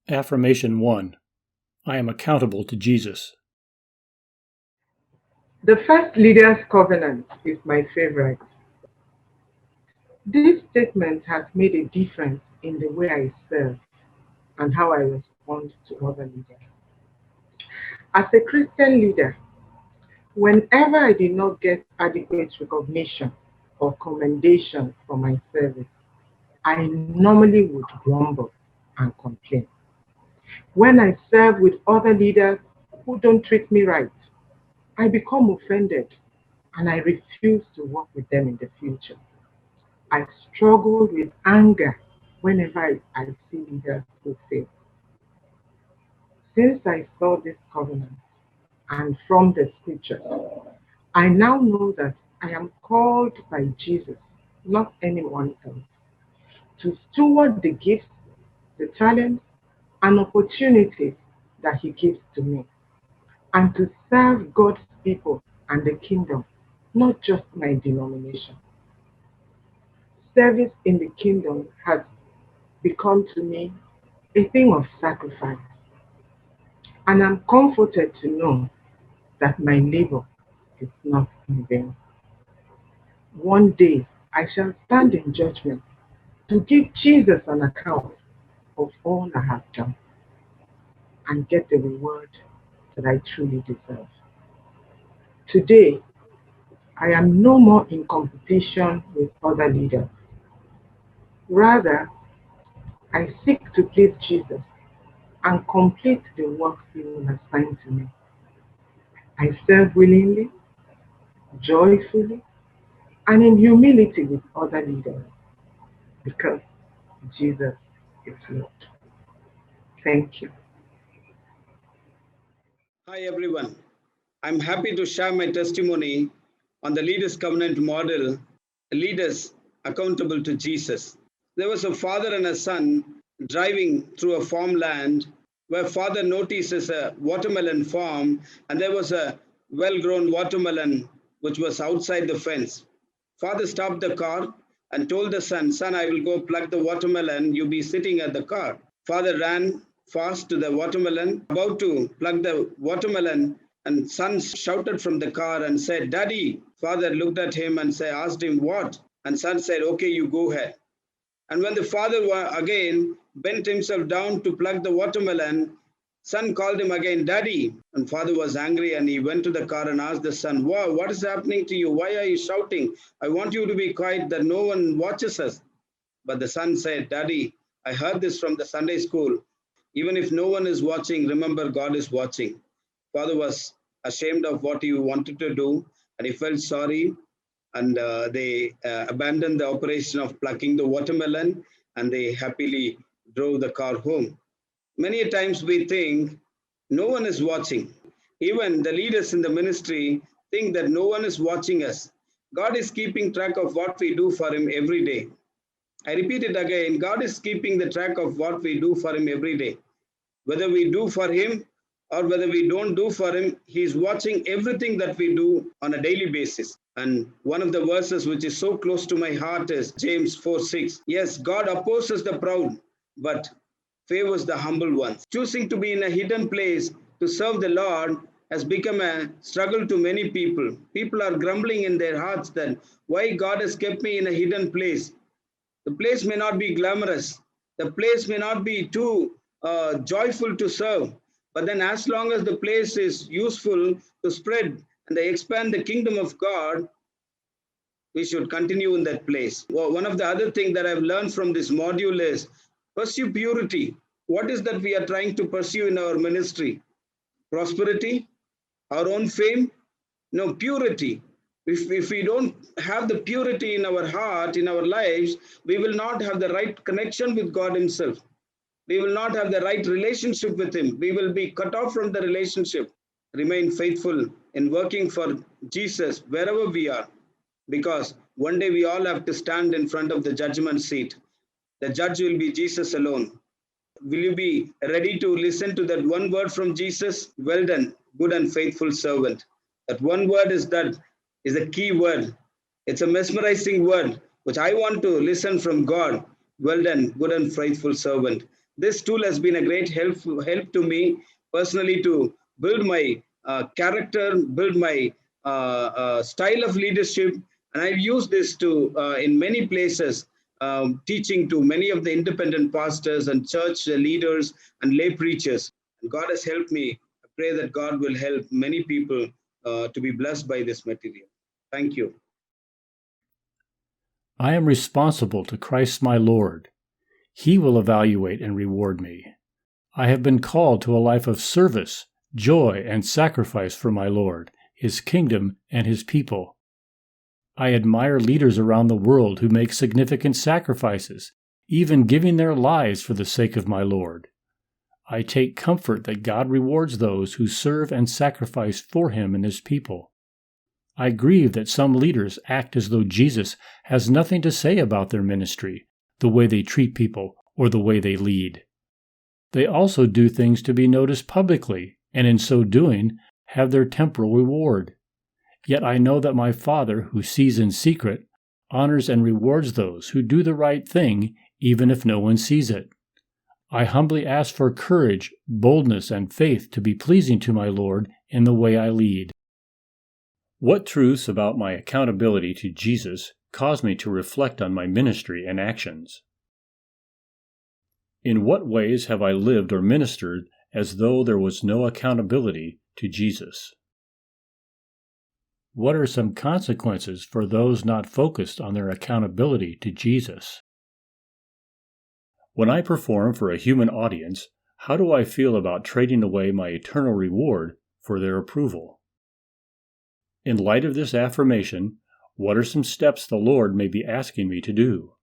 Affirmation 1. I am accountable to Jesus. The first leader's covenant is my favorite. This statement has made a difference in the way I serve and how I respond to other leaders. As a Christian leader, whenever I did not get adequate recognition or commendation for my service, I normally would grumble and complain. When I serve with other leaders who don't treat me right, I become offended and I refuse to work with them in the future. I struggle with anger whenever I see leaders who fail. Since I saw this covenant and from the scripture, I now know that I am called by Jesus, not anyone else, to steward the gifts, the talents, and opportunities that He gives to me, and to serve God's people and the kingdom, not just my denomination. Service in the kingdom has become to me a thing of sacrifice, and I'm comforted to know that my labor is not in vain. One day I shall stand in judgment to give Jesus an account of all I have done and get the reward that I truly deserve. Today, I am no more in competition with other leaders. Rather, I seek to please Jesus and complete the work He will assign to me. I serve willingly, joyfully, and in humility with other leaders because Jesus is Lord. Thank you. Hi everyone. I'm happy to share my testimony on the Leaders Covenant model, leaders accountable to Jesus. There was a father and a son driving through a farmland where father notices a watermelon farm and there was a well-grown watermelon which was outside the fence. Father stopped the car and told the son, "Son, I will go pluck the watermelon. You be sitting at the car." Father ran fast to the watermelon, about to pluck the watermelon, and son shouted from the car and said, "Daddy." Father looked at him and asked him, "What?" And son said, "Okay, you go ahead." And when the father again bent himself down to pluck the watermelon, son called him again, "Daddy." And father was angry and he went to the car and asked the son, "Wow, what is happening to you? Why are you shouting? I want you to be quiet that no one watches us." But the son said, "Daddy, I heard this from the Sunday school. Even if no one is watching, remember God is watching." Father was ashamed of what he wanted to do and he felt sorry, and they abandoned the operation of plucking the watermelon and they happily drove the car home. Many times we think no one is watching. Even the leaders in the ministry think that no one is watching us. God is keeping track of what we do for Him every day. I repeat it again, God is keeping the track of what we do for Him every day. Whether we do for Him or whether we don't do for Him, He is watching everything that we do on a daily basis. And one of the verses which is so close to my heart is James 4:6. Yes, God opposes the proud, but favors the humble ones. Choosing to be in a hidden place to serve the Lord has become a struggle to many people. People are grumbling in their hearts that why God has kept me in a hidden place. The place may not be glamorous. The place may not be too joyful to serve. But then as long as the place is useful to spread and they expand the kingdom of God, we should continue in that place. Well, one of the other things that I've learned from this module is pursue purity. What is that we are trying to pursue in our ministry? Prosperity? Our own fame? No, purity. If we don't have the purity in our heart, in our lives, we will not have the right connection with God Himself. We will not have the right relationship with Him. We will be cut off from the relationship. Remain faithful in working for Jesus wherever we are, because one day we all have to stand in front of the judgment seat. The judge will be Jesus alone. Will you be ready to listen to that one word from Jesus? Well done, good and faithful servant. That one word is a key word. It's a mesmerizing word, which I want to listen from God. Well done, good and faithful servant. This tool has been a great help to me personally to build my character, build my style of leadership. And I've used this to in many places, teaching to many of the independent pastors and church leaders and lay preachers. And God has helped me. I pray that God will help many people to be blessed by this material. Thank you. I am responsible to Christ my Lord. He will evaluate and reward me. I have been called to a life of service, joy, and sacrifice for my Lord, His kingdom, and His people. I admire leaders around the world who make significant sacrifices, even giving their lives for the sake of my Lord. I take comfort that God rewards those who serve and sacrifice for Him and His people. I grieve that some leaders act as though Jesus has nothing to say about their ministry, the way they treat people, or the way they lead. They also do things to be noticed publicly, and in so doing, have their temporal reward. Yet I know that my Father, who sees in secret, honors and rewards those who do the right thing, even if no one sees it. I humbly ask for courage, boldness, and faith to be pleasing to my Lord in the way I lead. What truths about my accountability to Jesus cause me to reflect on my ministry and actions? In what ways have I lived or ministered as though there was no accountability to Jesus? What are some consequences for those not focused on their accountability to Jesus? When I perform for a human audience, how do I feel about trading away my eternal reward for their approval? In light of this affirmation, what are some steps the Lord may be asking me to do?